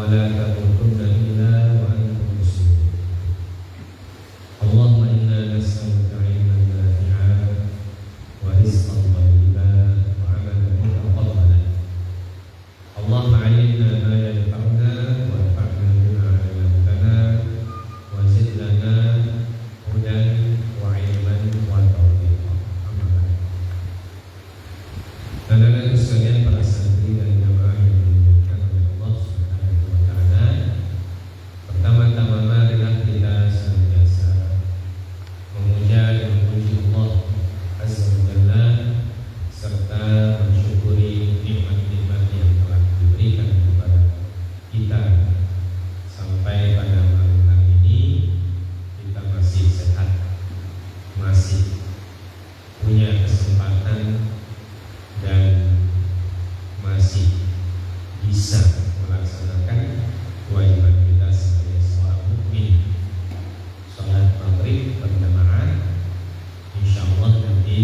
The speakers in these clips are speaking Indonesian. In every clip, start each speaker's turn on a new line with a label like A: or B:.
A: ولا تموتن إلا وأنتم مسلمون. اللهم إنا نسألك علما نافعا ورزقا طيبا وعملا متقبلا. اللهم علمنا ما ينفعنا وانفعنا بما علمتنا وزدنا هدى وعلما وتوفيقا. أما بعد. Saudara sekalian, para santri dan jamaah yang dimuliakan oleh Allah Subhanahu wa taala. Pertama-tama marilah kita senantiasa memuja dan memuji Allah Azza wa Jalla serta mensyukuri nikmat-nikmat yang telah diberikan kepada kita sampai pada malam hari ini kita masih sehat, masih punya kesempatan dan masih bisa melaksanakan kewajiban kita sebagai seorang mukmin. Salat maghrib berjamaah, insyaallah nanti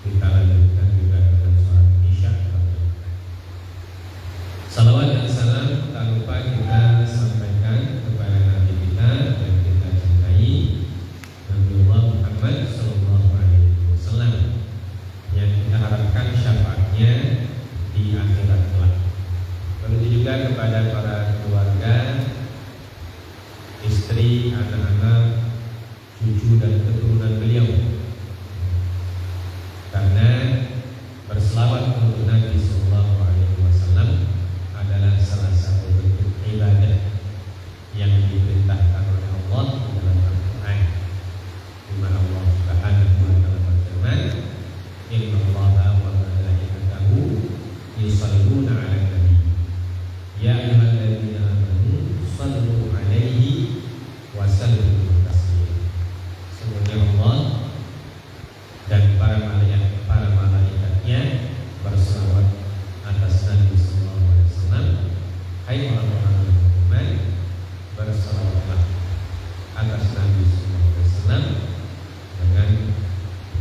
A: kita lanjutkan juga dengan salat isya berjamaah. Salawat dan salam tak lupa kita sampaikan kepada Nabi kita dan kita cintai, Nabi Muhammad SAW, yang kita harapkan syafaatnya di akhirat kelak. Begitu juga kepada para keluarga, istri, anak-anak, cucu dan keturunan beliau. Karena berselawat untuk Nabi SAW adalah salah satu bentuk ibadah yang diperintahkan oleh Allah dalam Al-Quran, di mana Allah Subhanahu wa taala berfirman, Inna Allaha wa malaikatahu yusalluna 'alan nabi ya ayyuhalladzina amanu shallu 'alaihi wa sallimu taslima. Sesungguhnya Allah dan para malaikatnya berselawat atas Nabi sallallahu alaihi wasallam. Hai orang-orang yang beriman, berselawatlah atas Nabi sallallahu alaihi wasallam dengan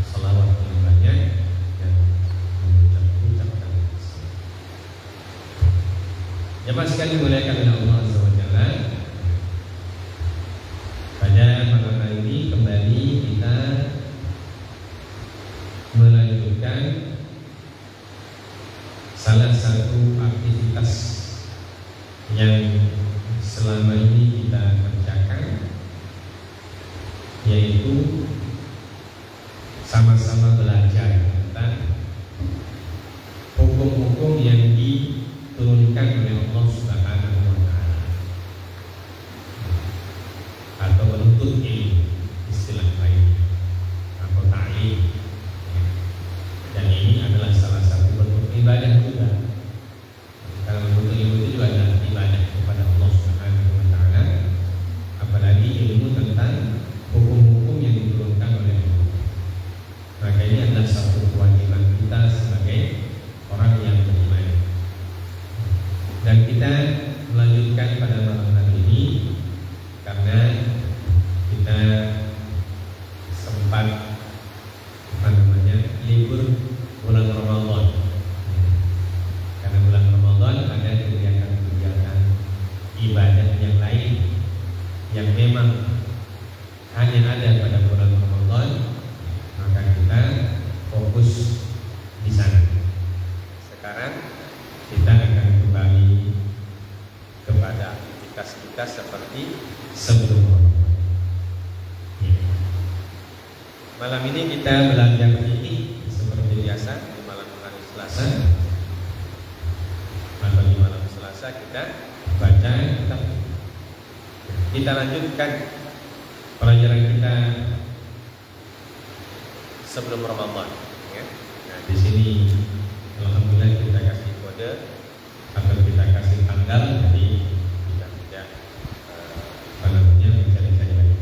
A: selawat yang banyak dan mengucapkan jemaah sekalian dimuliakan oleh Allah Azza wa Jalla. Pada malam hari ini kembali kita melanjutkan salah satu aktivitas yang selama ini kita kerjakan, yaitu sama-sama belajar tentang hukum-hukum yang diturunkan oleh Allah Subhanahu wa taala atau menuntut ilmu, istilah lain atau ta'lim. Dan ini adalah salah satu bentuk ibadah juga. Karena menuntut ilmu itu juga adalah ibadah kepada Allah Subhanahu wa taala, apalagi ilmu tentang hukum-hukum yang diturunkan oleh Allah. Maka ini adalah satu kewajiban kita sebagai orang yang beriman. Dan kita melanjutkan pada malam hari ini karena kita sempat libur bulan Ramadan. Karena bulan Ramadan ada kegiatan-kegiatan ibadah yang lain yang memang hanya ada pada bulan Ramadan, maka kita fokus di sana. Sekarang kita akan kembali kepada aktivitas kita seperti sebelum Ramadan. Malam ini kita belajar fikih seperti biasa di malam hari Selasa. Atau di malam Selasa kita baca kitab. Kita lanjutkan pelajaran kita sebelum Ramadan, ya. Nah, di sini alhamdulillah kita kasih kode atau kita kasih tanggal, jadi kita tidak mencari-cari lagi.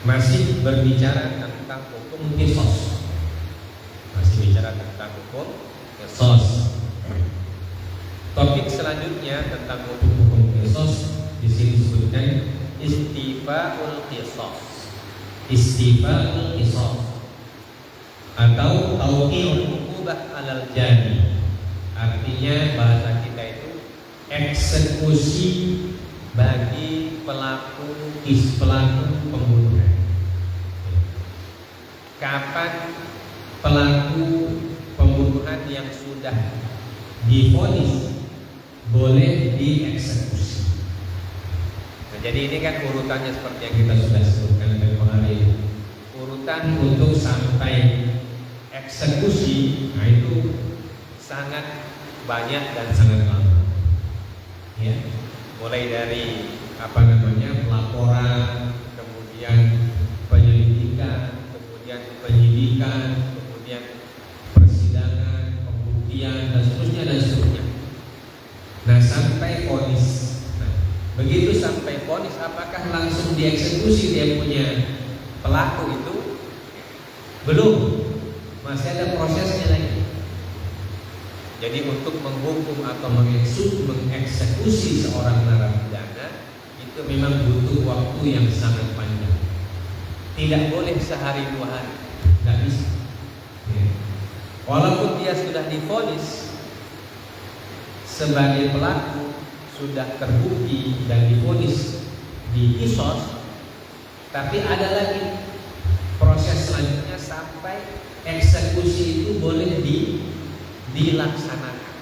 A: Masih berbicara tentang hukum qisas. Masih bicara tentang hukum qisas. Topik selanjutnya tentang hukum qisas di sini disebutkan istifa'ul qisas. Istifa'ul qisas atau tauqi'ul uqubah 'alal jani. Artinya bahasa kita eksekusi bagi pelaku pembunuhan. Kapan pelaku pembunuhan yang sudah divonis boleh dieksekusi? Nah, jadi ini kan urutannya seperti yang kita sudah sebutkan dari kemarin. Urutan untuk sampai eksekusi, nah itu sangat banyak dan sangat lama. Ya, mulai dari pelaporan, kemudian penyelidikan, kemudian penyidikan, kemudian persidangan, pembuktian dan seterusnya. Nah, sampai vonis. Nah, begitu sampai vonis, apakah langsung dieksekusi dia punya pelaku itu? Belum, masih ada prosesnya lagi. Jadi untuk menghukum atau mengeksekusi seorang narapidana itu memang butuh waktu yang sangat panjang. Tidak boleh sehari dua hari, tidak bisa. Walaupun dia sudah divonis sebagai pelaku, sudah terbukti dan divonis di kisos, tapi ada lagi proses selanjutnya sampai eksekusi itu boleh dilaksanakan.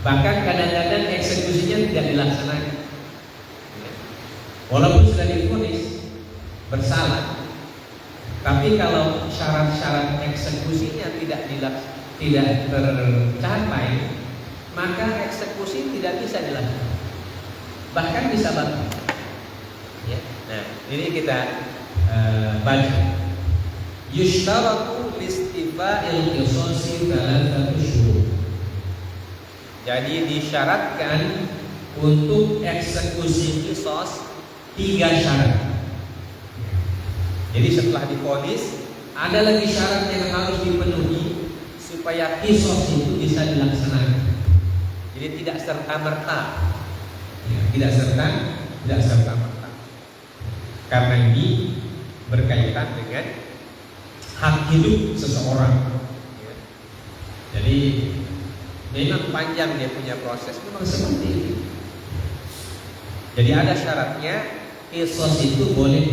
A: Bahkan kadang-kadang eksekusinya tidak dilaksanakan, walaupun sudah divonis bersalah. Tapi kalau syarat-syarat eksekusinya tidak tercapai, maka eksekusi tidak bisa dilakukan, bahkan bisa batal. Ya. Nah, ini kita baca. Yushtaratu listifa'il qisasi thalathatu syurut. Jadi disyaratkan untuk eksekusi qisas 3 syarat. Jadi setelah divonis ada lagi syarat yang harus dipenuhi supaya qisas itu bisa dilaksanakan. Jadi tidak serta-merta. Ya, tidak serta-merta. Karena ini berkaitan dengan hak hidup seseorang. Jadi memang panjang dia punya proses, memang seperti itu. Jadi ada syaratnya, qisas itu boleh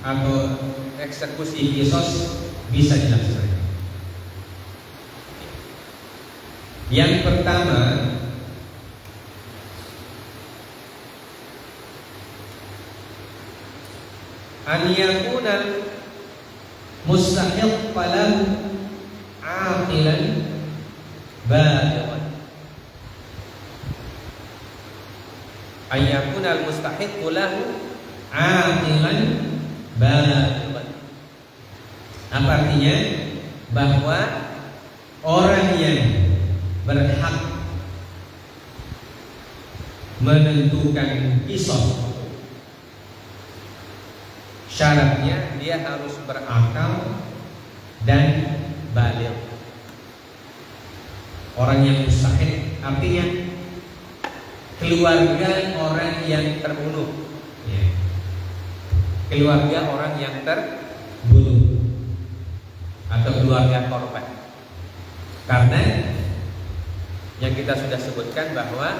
A: atau eksekusi qisas bisa dilaksanakan. Yang pertama, an yakuna mustahiq lahu aqilan balighan. An yakuna al-mustahiq lahu aqilan balighan. Apa artinya? Bahwa orang yang berhak menentukan qisas, syaratnya dia harus berakal dan baligh. Orang yang mustahil artinya keluarga orang yang terbunuh, ya. Keluarga orang yang terbunuh atau keluarga korban. Karena yang kita sudah sebutkan bahwa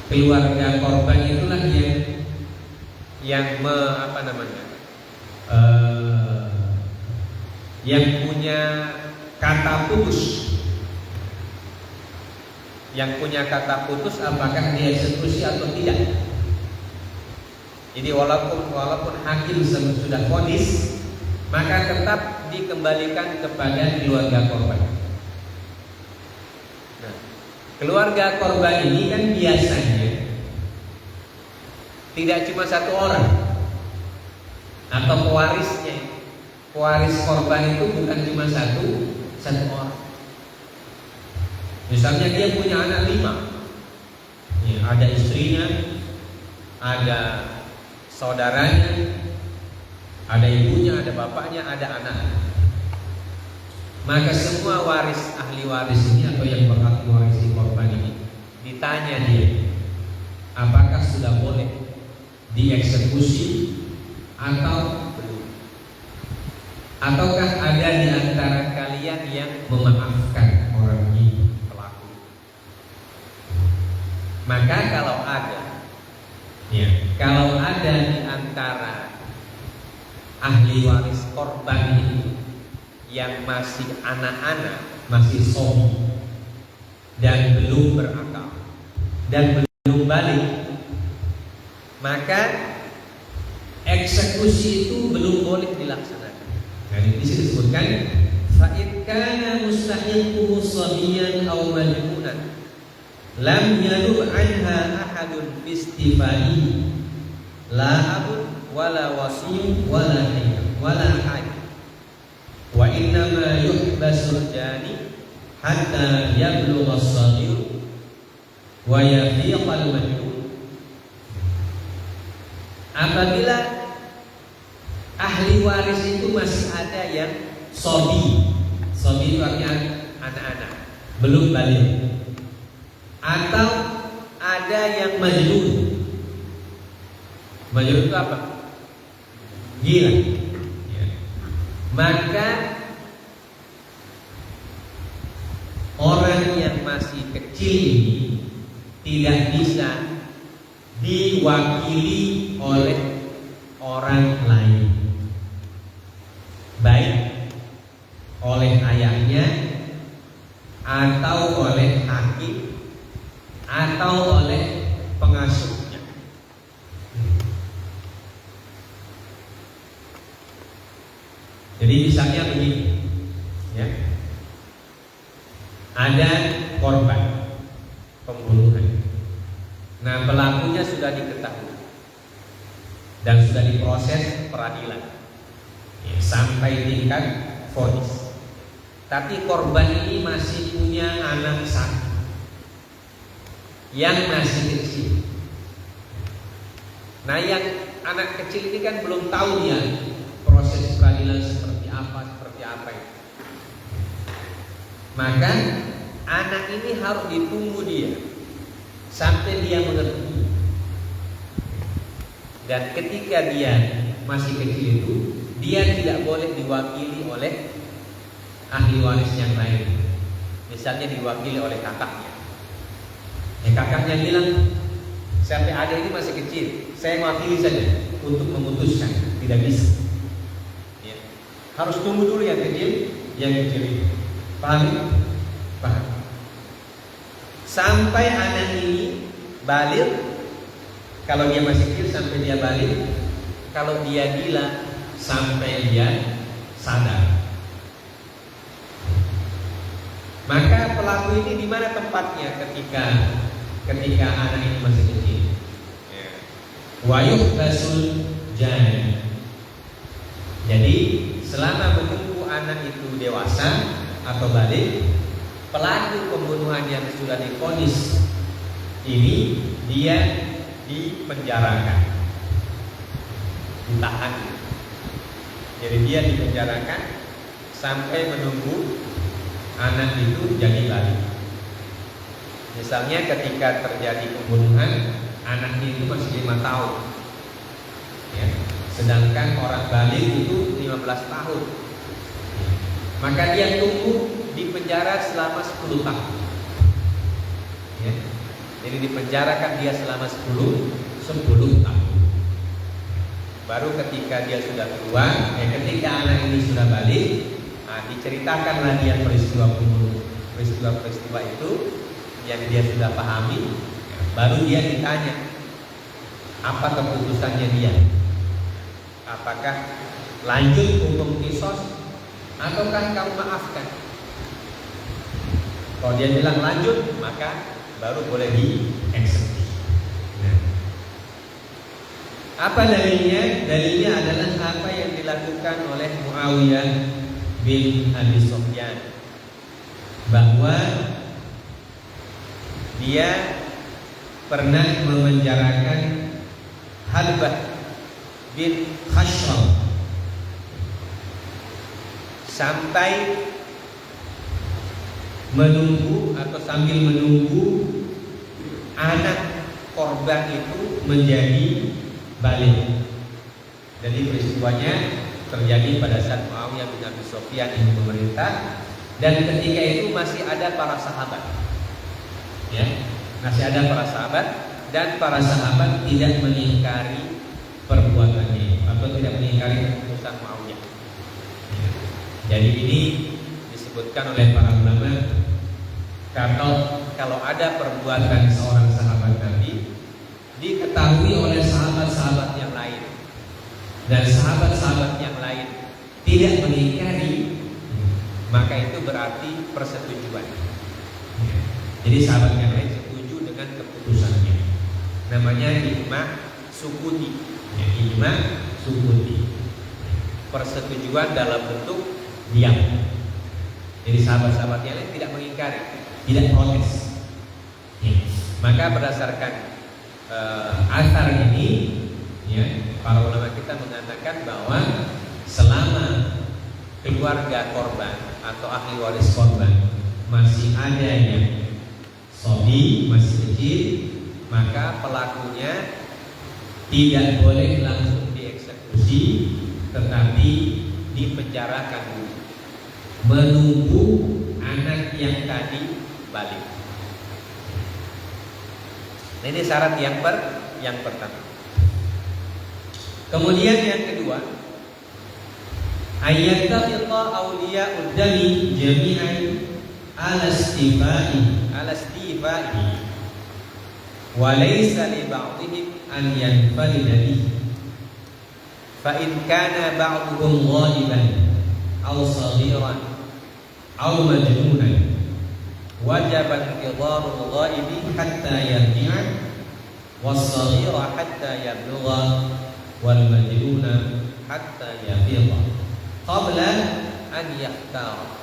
A: keluarga korban itulah yang yang punya kata putus. Yang punya kata putus apakah dia eksekusi atau tidak. Jadi walaupun hakim sudah vonis, maka tetap dikembalikan kepada keluarga korban. Nah, keluarga korban ini kan biasanya tidak cuma satu orang atau pewarisnya. Pewaris korban itu bukan cuma satu orang. Misalnya dia punya anak 5, ya, ada istrinya, ada saudaranya, ada ibunya, ada bapaknya, ada anak. Maka semua ahli waris ini atau yang berhak mewarisi korban ini ditanya dia, apakah sudah boleh dieksekusi atau belum? Ataukah ada di antara kalian yang memaafkan orang ini, pelaku?
B: Maka kalau ada di antara ahli waris korban itu yang masih anak-anak, masih sobi dan belum berakal dan belum balik, maka eksekusi itu belum boleh dilaksanakan. Nah, di sini disebutkan fa in kana mustahiquhu sabiyan aw majnunan lam yadu anha ahadun bistifai la abun wala wasiyun wala hayy wala hayy wa innama yuhbasul jani hatta yablugha as-saghir wa yafiqal majnun. Apabila ahli waris itu masih ada yang sobi itu artinya anak-anak belum balik, atau ada yang majnun. Majnun itu apa? Gila. Maka orang yang masih kecil ini tidak bisa diwakili oleh orang lain, baik oleh ayahnya atau oleh hakim atau oleh pengasuhnya. Jadi misalnya begini, ya, ada korban pembunuhan. Nah, pelakunya sudah diketahui dan sudah diproses peradilan, ya, sampai tingkat vonis. Tapi korban ini masih punya anak satu yang masih kecil. Nah, yang anak kecil ini kan belum tahu dia proses peradilan seperti apa itu. Maka anak ini harus ditunggu dia sampai dia mengerti. Dan ketika dia masih kecil itu, dia tidak boleh diwakili oleh ahli waris yang lain. Misalnya diwakili oleh kakaknya. Kakaknya bilang, sampai ada ini masih kecil, saya mewakili saja untuk memutuskan. Tidak bisa. Ya. Harus tunggu dulu yang kecil itu. Paham? Paham. Sampai anak ini balik. Kalau dia masih kecil sampai dia balik. Kalau dia gila sampai dia sadar. Maka pelaku ini di mana tempatnya ketika anak ini masih kecil? Wa yuhbasul jani. Jadi selama menunggu anak itu dewasa atau balik, pelaku pembunuhan yang sudah divonis ini dia dipenjarakan, ditahan. Jadi dia dipenjarakan sampai menunggu anak itu jadi balik. Misalnya ketika terjadi pembunuhan, anaknya itu masih 5 tahun, ya. Sedangkan orang balik itu 15 tahun. Maka dia tunggu di penjara selama 10 tahun, ya. Jadi dipenjarakan dia selama 10 tahun. Baru ketika dia sudah keluar, ketika anak ini sudah balik, diceritakanlah dia peristiwa itu yang dia sudah pahami. Baru dia ditanya apa keputusannya dia, apakah lanjut hukum kisos ataukah kamu maafkan. Kalau dia bilang lanjut, maka baru boleh dieksekusi. Apa dalilnya? Dalilnya adalah apa yang dilakukan oleh Muawiyah bin Abi Sufyan, bahwa dia pernah memenjarakan Halbah bin Khashram sampai menunggu atau sambil menunggu anak korban itu menjadi balik. Jadi peristiwanya terjadi pada saat Muawiyah bin Abi Sufyan ini memerintah, dan ketika itu masih ada para sahabat, ya, Masih ada para sahabat, dan para sahabat tidak mengingkari perbuatannya atau tidak mengingkari keputusan Muawiyah. Jadi ini disebutkan oleh para ulama, kalau ada perbuatan seorang sahabat Nabi diketahui oleh sahabat-sahabat yang lain dan sahabat-sahabat yang lain tidak mengingkari, maka itu berarti persetujuan. Jadi sahabat yang lain setuju dengan keputusannya. Namanya ijma sukuti. Ijma sukuti. Persetujuan dalam bentuk diam. Jadi sahabat-sahabat yang lain tidak mengingkari, tidak protes. Maka berdasarkan asar ini, ya, para ulama kita mengatakan bahwa selama keluarga korban atau ahli waris korban masih ada yang sobi, masih kecil, maka pelakunya tidak boleh langsung dieksekusi, tetapi dipenjarakan dulu, menunggu anak yang tadi balik. Nah, ini syarat yang pertama. Kemudian yang kedua, ayyattaqiqa awliya'ud dami jami'an ala istifai wa laysa li ba'dihim an yanfarida bihi fa in kana ba'duhum ghaliban aw saghiran aw majnunan wajaba intidharul ghaibi hatta yarji'a was-saghira hatta yablugha wal majnuna hatta yafiqa qabla an yahtara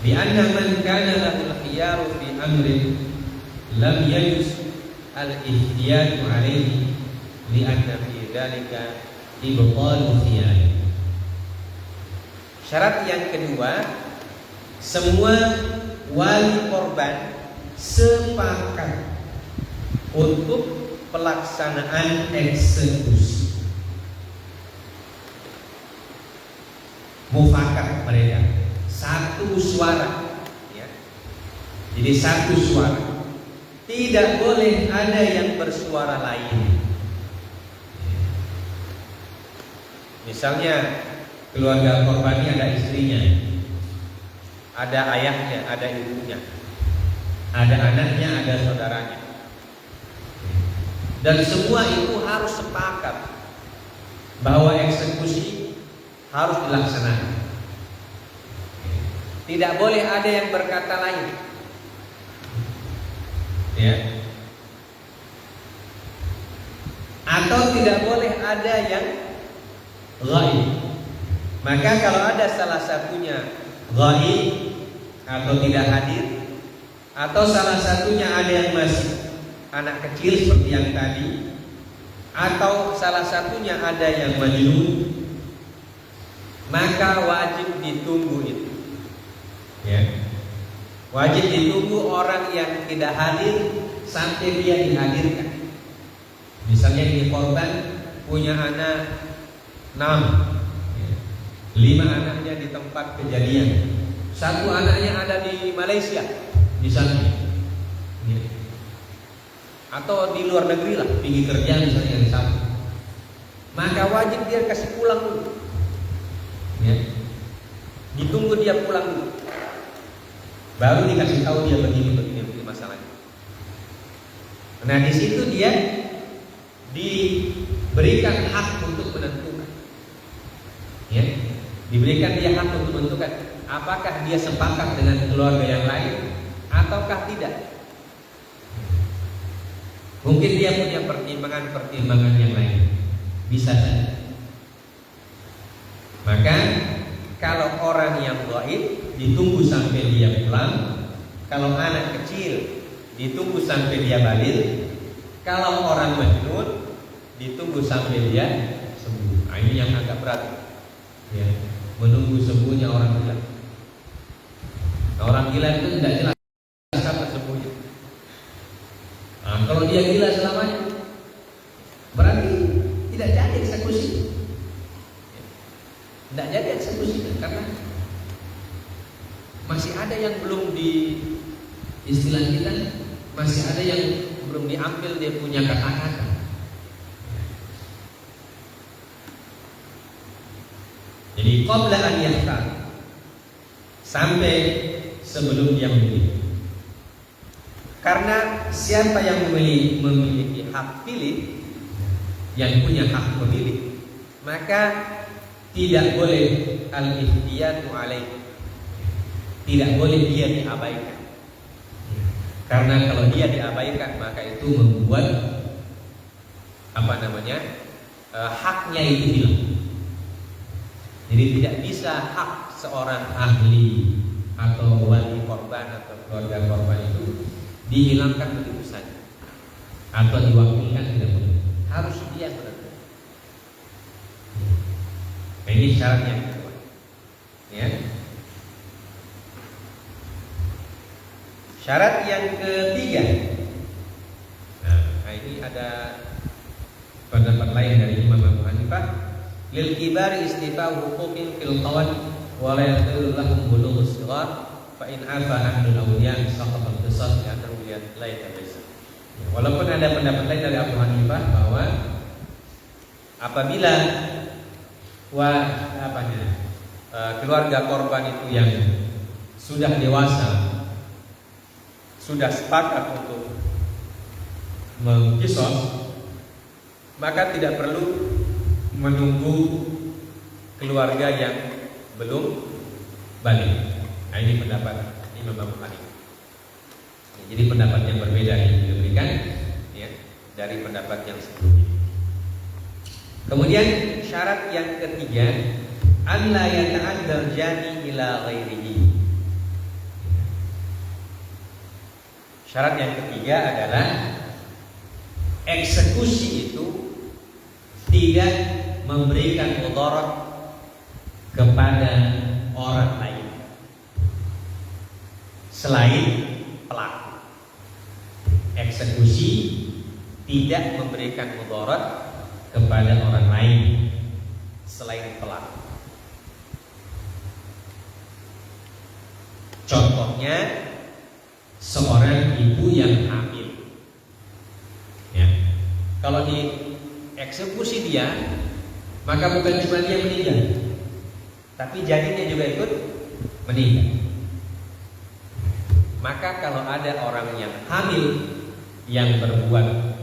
B: بأن من كان له الخيار في أمر لم يجوز الاحتياج عليه لأن في ذلك إبطال خياره. Syarat yang kedua, semua wali korban sepakat untuk pelaksanaan eksekusi. Mufakat mereka satu suara, ya. Jadi satu suara. Tidak boleh ada yang bersuara lain. Misalnya keluarga korban ini ada istrinya, ada ayahnya, ada ibunya, ada anaknya, ada saudaranya, dan semua itu harus sepakat bahwa eksekusi harus dilaksanakan. Tidak boleh ada yang berkata lain, ya. Atau tidak boleh ada yang ghaib. Maka kalau ada salah satunya ghaib atau tidak hadir, atau salah satunya ada yang masih anak kecil seperti yang tadi, atau salah satunya ada yang majnun, maka wajib ditunggu itu. Ya. Wajib ditunggu orang yang tidak hadir sampai dia dihadirkan. Misalnya ini korban punya anak 6, 5 anaknya di tempat kejadian, 1 anaknya ada di Malaysia misalnya, ya. Atau di luar negeri lah, pergi kerja misalnya di sana. Maka wajib dia kasih pulang dulu, ya. Ditunggu dia pulang dulu, baru dikasih tahu dia begini masalahnya. Nah, di situ dia diberikan hak untuk menentukan, ya, diberikan dia hak untuk menentukan apakah dia sepakat dengan keluarga yang lain ataukah tidak. Mungkin dia punya pertimbangan yang lain, bisa saja. Maka kalau orang yang gaib ditunggu sampai dia pulang. Kalau anak kecil ditunggu sampai dia balik. Kalau orang majnun ditunggu sampai dia sembuh. Nah, ini yang agak berat, ya, menunggu sembuhnya orang gila. Nah, orang gila itu tidak jelas kapan sembuhnya. Nah, kalau dia gila selamanya, berarti tidak jadi eksekusi. Tidak jadi eksekusi karena masih ada yang belum di istilah kita masih ada yang belum diambil dia punya kata-kata. Jadi qabla an yahtar, sampai sebelum dia memilih. Karena siapa yang memiliki hak pilih, yang punya hak memilih, maka tidak boleh al-ihtiyatu alaih, tidak boleh dia diabaikan. Karena kalau dia diabaikan, maka itu membuat haknya itu hilang. Jadi tidak bisa hak seorang ahli atau wali korban atau keluarga korban itu dihilangkan begitu saja atau diwakilkan, tidak boleh. Harus dia menentukan. Nah, ini syarat yang kedua. Ya. Syarat yang ketiga. Nah, ini ada pendapat lain dari Imam Abu Hanifah. Lil kibari istifa'u huquqin fil qawan wa la yaqulu lahum bulughus shighar fa in afa ahlul awliya saqata al-qisas li annahu la yatabisa. Walaupun ada pendapat lain dari Abu Hanifah bahwa apabila keluarga korban itu yang sudah dewasa, sudah sepakat untuk mengkisos, maka tidak perlu menunggu keluarga yang belum balik. Nah, ini pendapat Imam Abu Hanifah. Jadi pendapat yang berbeda yang diberikan ya, dari pendapat yang sebelumnya. Kemudian syarat yang ketiga, an la yata'addal jani ila ghairihi. Syarat yang ketiga adalah eksekusi itu tidak memberikan mudarat kepada orang lain selain pelaku. Eksekusi tidak memberikan mudarat kepada orang lain selain pelaku. Contohnya seorang ibu yang hamil. Ya. Kalau dieksekusi dia, maka bukan cuma dia meninggal, tapi janinnya juga ikut meninggal. Maka kalau ada orang yang hamil yang berbuat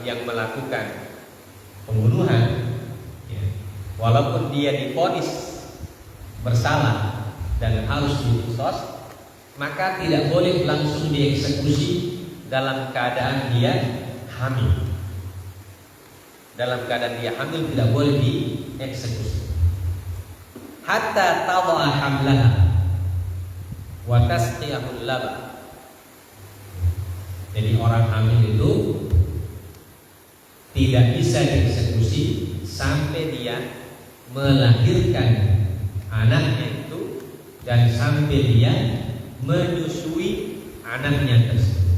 B: yang melakukan pembunuhan, ya, walaupun dia divonis bersalah dan harus dikisos, maka tidak boleh langsung dieksekusi dalam keadaan dia hamil. Dalam keadaan dia hamil tidak boleh dieksekusi. Hatta tadha'a hamlaha wa tasqiyahul laba. Jadi orang hamil itu tidak bisa dieksekusi sampai dia melahirkan anaknya itu dan sampai dia menyusui anaknya tersebut.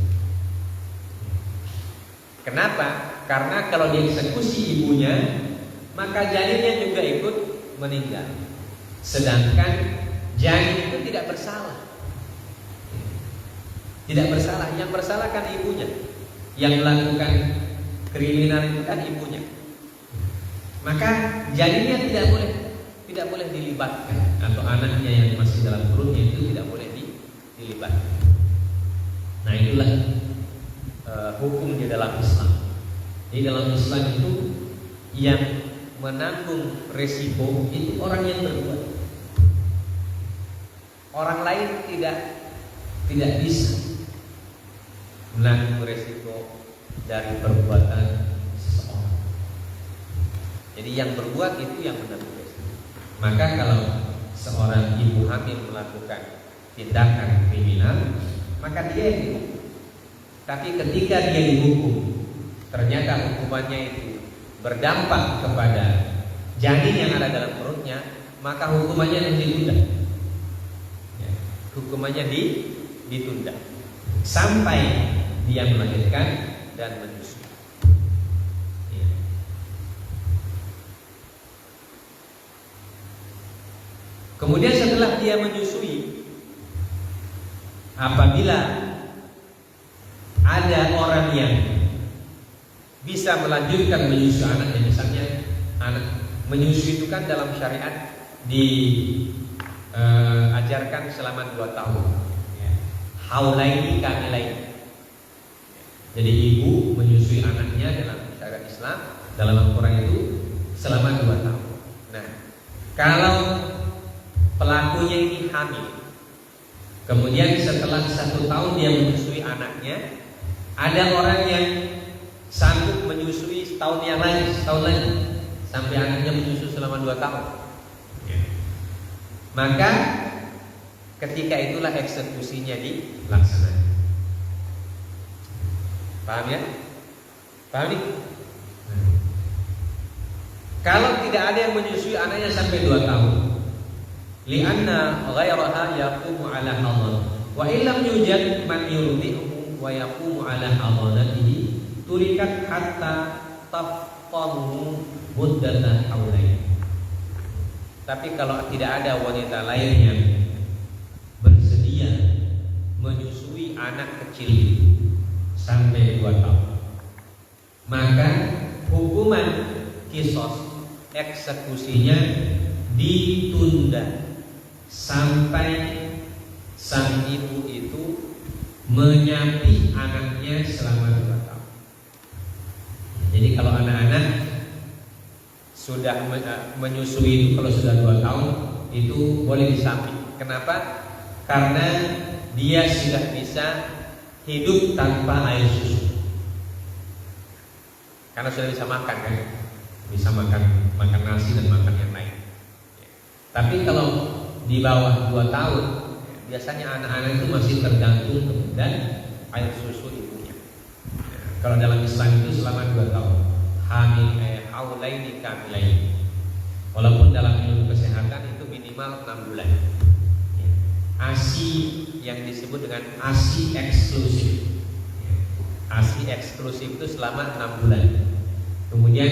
B: Kenapa? Karena kalau dieksekusi ibunya, maka janinnya juga ikut meninggal. Sedangkan janin itu tidak bersalah. Tidak bersalah, yang bersalah kan ibunya. Yang melakukan kriminal itu kan ibunya. Maka janinnya tidak boleh dilibatkan, atau anaknya yang masih dalam perutnya itu tidak boleh dilibatkan. Nah, itulah hukum di dalam Islam. Di dalam Islam itu yang menanggung resiko itu orang yang berbuat. Orang lain tidak bisa menanggung resiko dari perbuatan seseorang. Jadi yang berbuat itu yang menanggung resiko. Maka kalau seorang ibu hamil melakukan tindakan kriminal, maka dia yang dihukum. Tapi ketika dia dihukum, ternyata hukumannya itu berdampak kepada janin yang ada dalam perutnya, maka hukumannya ditunda. Ya, hukumannya ditunda sampai dia melahirkan dan menyusui. Ya. Kemudian setelah dia menyusui, apabila ada orang yang bisa melanjutkan menyusui anaknya, misalnya anak menyusui itu kan dalam syariat diajarkan selama 2 tahun, ya. Haulaini kamilaini. Jadi ibu menyusui anaknya dalam syariat Islam, dalam Al-Quran itu selama 2 tahun. Nah, kalau pelakunya ini hamil, kemudian setelah 1 tahun dia menyusui anaknya, ada orang yang sanggup menyusui setahun lagi, sampai anaknya menyusui selama 2 tahun. Maka ketika itulah eksekusinya dilaksanakan. Paham ya? Paham nih? Kalau tidak ada yang menyusui anaknya sampai 2 tahun, li'anna ghairaha yaqumu ala hadhan, wa illam yujad man yurdi'uhu wa yaqumu ala hadhanatihi turikat hatta taftamu muddatan haulain. Tapi kalau tidak ada wanita lain yang bersedia menyusui anak kecil sampai 2 tahun, maka hukuman kisos, eksekusinya ditunda sampai sang ibu itu menyapi anaknya selama 2 tahun. Jadi kalau anak-anak sudah menyusui itu, kalau sudah 2 tahun itu boleh disapi. Kenapa? Karena dia sudah bisa hidup tanpa air susu. Karena sudah bisa makan kan, bisa makan nasi dan makan yang lain. Tapi kalau di bawah 2 tahun, biasanya anak-anak itu masih tergantung kepada air susu ibunya. Kalau dalam Islam itu selama 2 tahun, haulaini kamilaini. Walaupun dalam ilmu kesehatan itu minimal 6 bulan. ASI yang disebut dengan ASI eksklusif. ASI eksklusif itu selama 6 bulan. Kemudian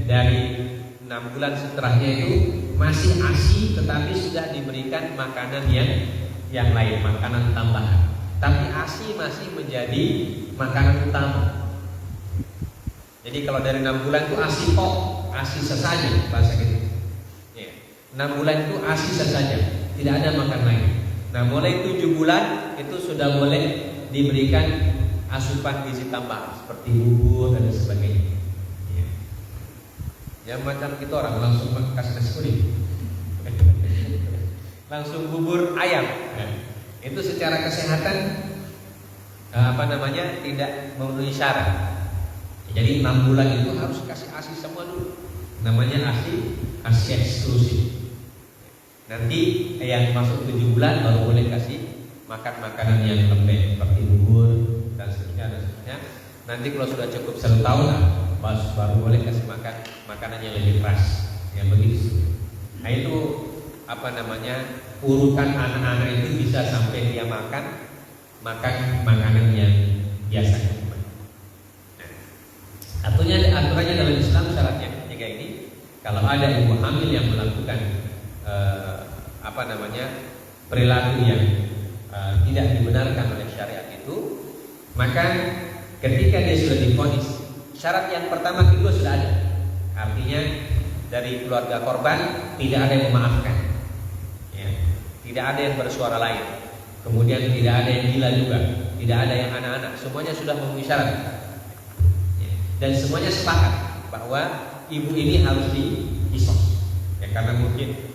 B: dari 6 bulan setelahnya itu masih ASI, tetapi sudah diberikan makanan yang lain, makanan tambahan. Tapi ASI masih menjadi makanan utama. Jadi kalau dari 6 bulan itu ASI tok, ASI sesaja bahasa gitu. 6 bulan itu ASI sesaja, tidak ada makan lain. Nah, mulai 7 bulan itu sudah boleh diberikan asupan gizi tambahan seperti bubur dan sebagainya. Yang macam kita orang langsung kasih nasi kuning, langsung bubur ayam. Itu secara kesehatan tidak memenuhi syarat. Jadi 6 bulan itu harus kasih ASI semua dulu. Namanya ASI eksklusif. Nanti yang masuk 7 bulan baru boleh kasih makan makanan yang lembek seperti bubur dan seterusnya. Nanti kalau sudah cukup 1 tahun baru boleh kasih makan makanan yang lebih keras, yang begitu. Nah itu urutan anak-anak itu bisa sampai dia makan makanan yang biasanya. Aturannya dalam Islam syaratnya ketiga ini, kalau ada ibu hamil yang melakukan perilaku yang tidak dibenarkan oleh syariat itu, maka ketika dia sudah divonis, syarat yang pertama kedua sudah ada. Artinya dari keluarga korban tidak ada yang memaafkan, ya. Tidak ada yang bersuara lain. Kemudian tidak ada yang gila juga, tidak ada yang anak-anak. Semuanya sudah memenuhi syarat, ya. Dan semuanya sepakat bahwa ibu ini harus dikisos, ya, karena mungkin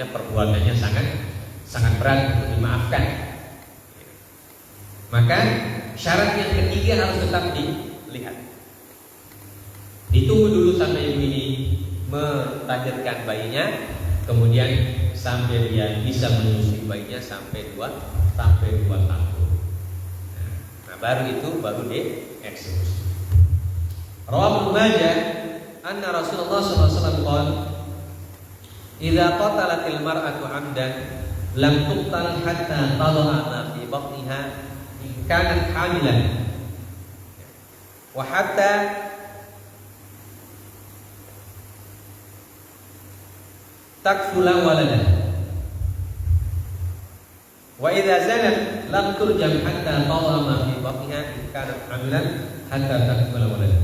B: perbuatannya sangat berat untuk dimaafkan. Maka syarat yang ketiga harus tetap dilihat. Ditunggu dulu sampai ibu ini melahirkan bayinya, kemudian sampai dia bisa menyusui bayinya sampai 2 tahun. Nah, baru dieksekusi. Rawahu Ibnu Majah anna Rasulullah sallallahu alaihi wasallam qala idza qatalatil mar'atu 'amdan lam tuqtal hatta tala'a ma fi batniha in kanat hamilan wa hatta takfula walada. Wa idza zanat lam turjam hatta tawla ma fi batniha in kanat hamilan hatta takmula walad.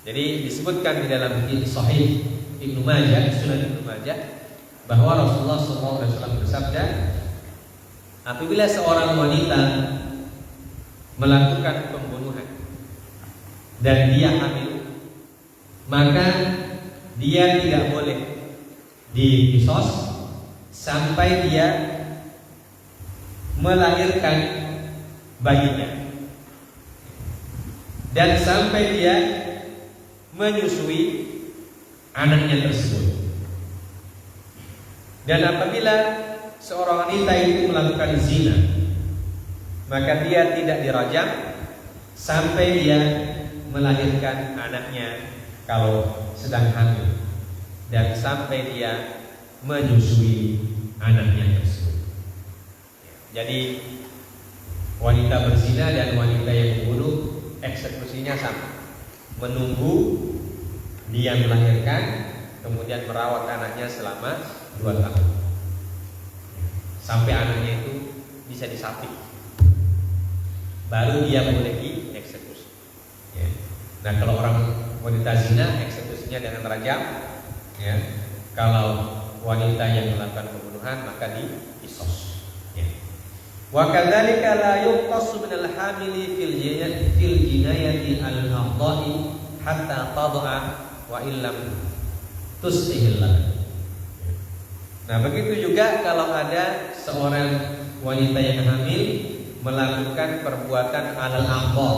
B: Jadi disebutkan di dalam Sahih Ibnu Majah, Sunan Ibnu Majah, bahwa Rasulullah SAW bersabda, apabila seorang wanita melakukan pembunuhan dan dia hamil, maka dia tidak boleh dikisos sampai dia melahirkan bayinya dan sampai dia menyusui anaknya tersebut. Dan apabila seorang wanita itu melakukan zina, maka dia tidak dirajam sampai dia melahirkan anaknya kalau sedang hamil dan sampai dia menyusui anaknya tersebut. Jadi wanita berzina dan wanita yang membunuh eksekusinya sama, menunggu dia melahirkan, kemudian merawat anaknya selama 2 tahun sampai anaknya itu bisa disapit, baru dia boleh dieksekusi. Ya. Nah, kalau orang wanita zina eksekusinya dengan rajam. Ya. Kalau wanita yang melakukan pembunuhan maka dikisos. Ya. Wa kadzalika la yuqtasu min al-hamili fil jinayati al-afdha'i hatta tad'a wa illam tusihil. Nah, begitu juga kalau ada seorang wanita yang hamil melakukan perbuatan alal aqdha.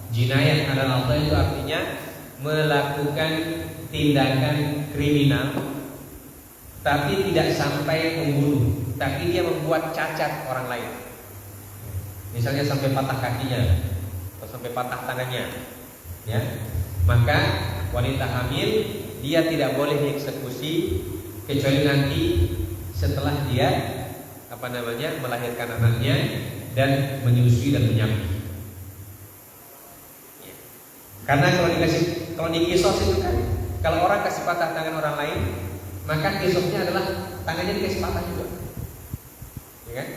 B: Jinayat alal aqdha itu artinya melakukan tindakan kriminal tapi tidak sampai membunuh, tapi dia membuat cacat orang lain. Misalnya sampai patah kakinya atau sampai patah tangannya. Ya. Maka wanita hamil dia tidak boleh dieksekusi kecuali nanti setelah dia melahirkan anaknya dan menyusui dan menyapit. Ya. Karena kalau dikisos itu kan, kalau orang kasih patah tangan orang lain, maka kisosnya adalah tangannya dikasih patah juga. Ya kan?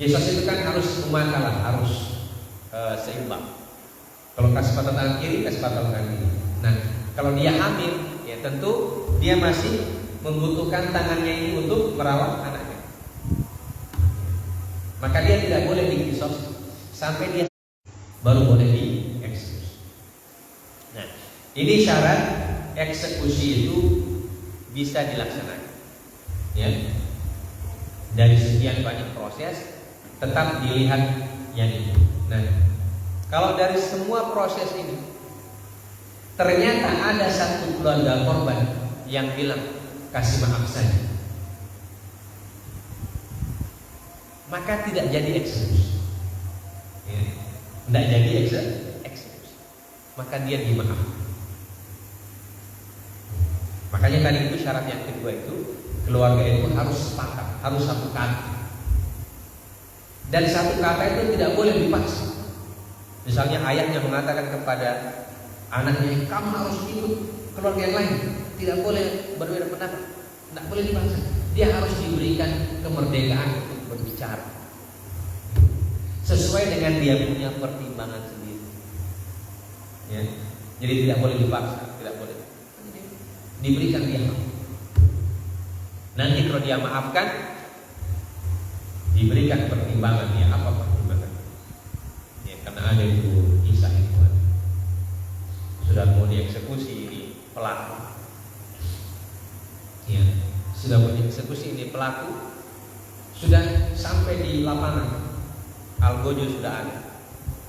B: Kisos itu kan harus umakalah, harus seimbang. Kalau kasih patah tangan kiri, kasih patah tangan kiri. Nah, kalau dia hamil, ya tentu dia masih membutuhkan tangannya ini untuk merawat anaknya. Maka dia tidak boleh dikisos sampai dia baru boleh dieksekusi. Nah, ini syarat eksekusi itu bisa dilaksanakan. Ya. Dari sekian banyak proses tetap dilihat yang itu. Nah, kalau dari semua proses ini ternyata ada satu keluarga korban yang bilang kasih maaf saja, maka tidak jadi eksekusi. Ya. Tidak jadi eksekusi, maka dia dimaafkan. Makanya tadi itu syarat yang kedua itu keluarga itu harus sepakat, harus satu kata. Dan satu kata itu tidak boleh dipaksa. Misalnya ayahnya mengatakan kepada anaknya, kamu harus ikut keluarga yang lain, tidak boleh berbeda pendapat, tidak boleh dipaksa. Dia harus diberikan kemerdekaan untuk berbicara sesuai dengan dia punya pertimbangan sendiri. Ya. Jadi tidak boleh dipaksa, tidak boleh. Diberikan dia maaf. Nanti kalau dia maafkan, diberikan pertimbangan dia, apa pertimbangan? Ya, karena ada itu kisah itu sudah mau dieksekusi ini pelaku. Ya, sudah mau dieksekusi ini pelaku, sudah sampai di lapangan, algojo sudah ada,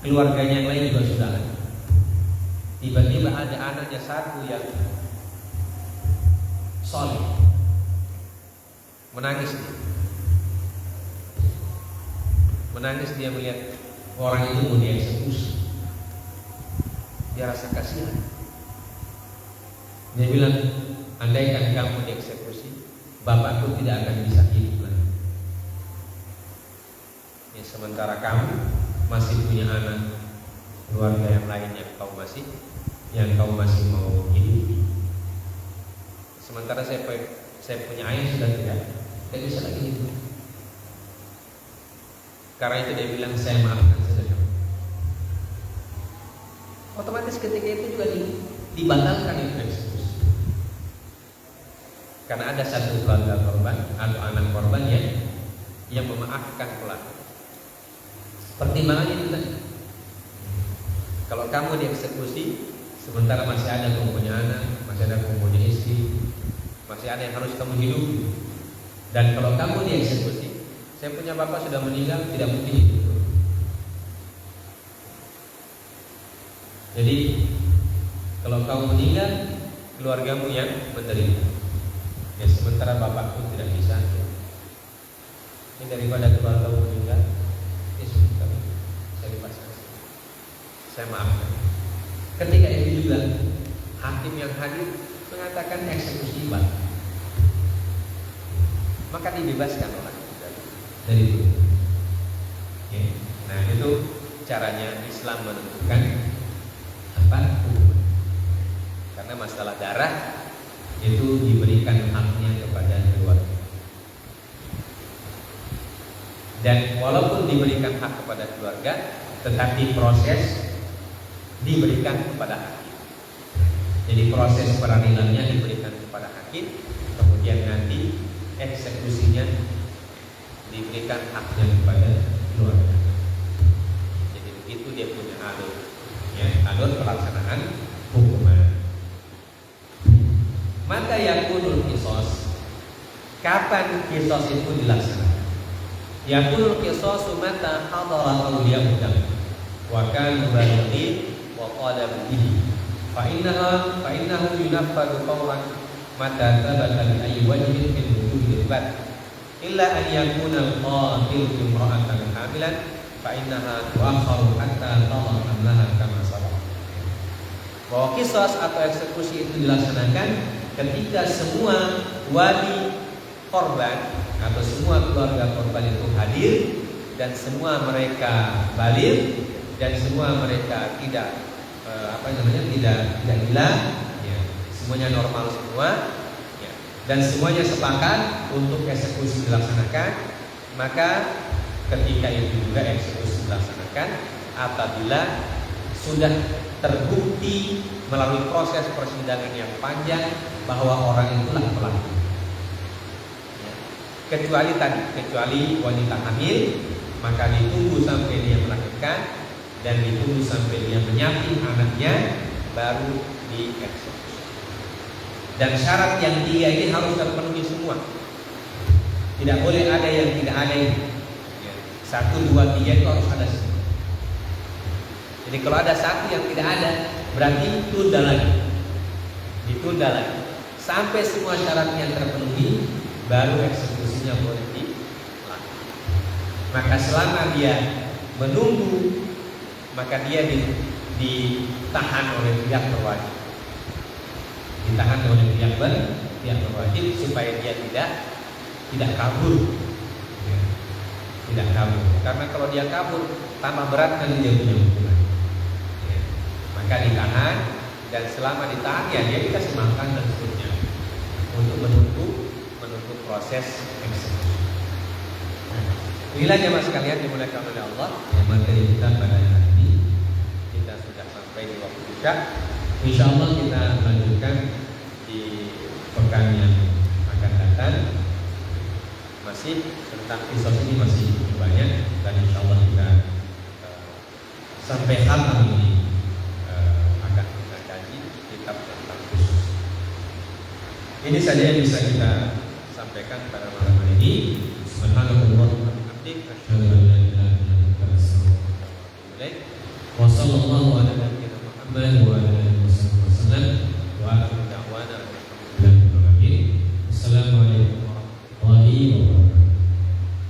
B: keluarganya yang lain juga sudah ada. Tiba-tiba ada anaknya satu yang soleh, menangis dia melihat orang itu mau dieksekusi. Dia rasa kasihan. Dia bilang, andaikan kamu dieksekusi, bapakku tidak akan bisa hidup lagi. Ya, sementara kamu masih punya anak, keluarga yang lain yang kau masih mau hidup. Sementara saya punya ayah sudah tidak bisa lagi hidup. Karena itu dia bilang saya maafkan saja kamu. Otomatis ketika itu juga dibatalkan itu eksekusi. Karena ada satu keluarga korban atau anak korban yang memaafkan pelaku. Pertimbangannya itu tadi. Kalau kamu dieksekusi, sementara masih ada kamu punya anak, masih ada kamu punya istri, masih ada yang harus kamu hidupi. Dan kalau kamu dieksekusi, saya punya bapak sudah meninggal, tidak mungkin hidup. Jadi kalau kamu meninggal, keluargamu yang menderita. Ya sementara bapak pun tidak bisa. Ini daripada keluarga meninggal, ya sudah saya lepaskan. Saya maafkan. Ketika itu juga hakim yang hadir mengatakan eksekusi batal, maka dibebaskan orang dari itu. Oke. Nah itu caranya Islam menentukan apa hukuman. Karena masalah darah itu diberikan haknya kepada keluarga. Dan walaupun diberikan hak kepada keluarga, tetapi proses diberikan kepada hakim. Jadi proses peradilannya diberikan kepada hakim, kemudian nanti eksekusinya diberikan haknya kepada keluarga. Jadi begitu dia punya alur, ya, alur pelaksanaan hukuman. Maka yakunul qisas, kapan qisas itu dilaksanakan? Yakunul qisas mata hadara awliya udam wa kanu balighin wa qala bihi fa innahu yunaffadu qawlan mata thabata bi ayyi wajhin min wujuhil bad illa an yakuna al-qatil imra'atan hamilan fa innaha tu'akhkharu hatta tadha hamlaha kama sabaq. Bahwa qisas atau eksekusi itu dilaksanakan ketika semua wali korban atau semua keluarga korban itu hadir dan semua mereka baligh dan semua mereka tidak tidak gila, ya, semuanya normal semua, ya, dan semuanya sepakat untuk eksekusi dilaksanakan. Maka ketika itu juga eksekusi dilaksanakan apabila sudah terbukti melalui proses persidangan yang panjang bahwa orang itulah pelaku. Ya. Kecuali wanita hamil, maka ditunggu sampai dia melahirkan dan ditunggu sampai dia menyapih anaknya baru dieksekusi. Dan syarat yang 3 ini harus terpenuhi semua. Tidak boleh ada yang tidak ada ini. 1, 2, 3 itu harus ada semua. Jadi kalau ada satu yang tidak ada, berarti ditunda lagi sampai semua syaratnya terpenuhi, baru eksekusinya boleh dilakukan. Maka selama dia menunggu, maka dia ditahan oleh pihak berwajib, berwajib supaya dia tidak kabur, ya. Tidak kabur, karena kalau dia kabur tambah berat kan dia punya hukuman, ya. Maka ditahan, dan selama ditahan ya dia dikasih makan dan seterusnya untuk menunggu proses eksekusi. Inilah jemaah sekalian dimuliakan oleh Allah, yang materi kita pada hari ini kita sudah sampai di waktu isya. Insyaallah kita lanjutkan di pekan yang akan datang. Masih tentang kisos ini masih banyak, dan insyaallah kita sampai khatam ini akan kita kaji kitab tentang kisos. Ini saja yang bisa kita sampaikan pada malam hari ini. Subhanallah wa bihamdihi, asyhadu an la ilaha illa anta, astaghfiruka wa atubu ilaik. Wa sallallahu ala nabiyyina Muhammad wa ala alihi wasallam wa akhiru da'wana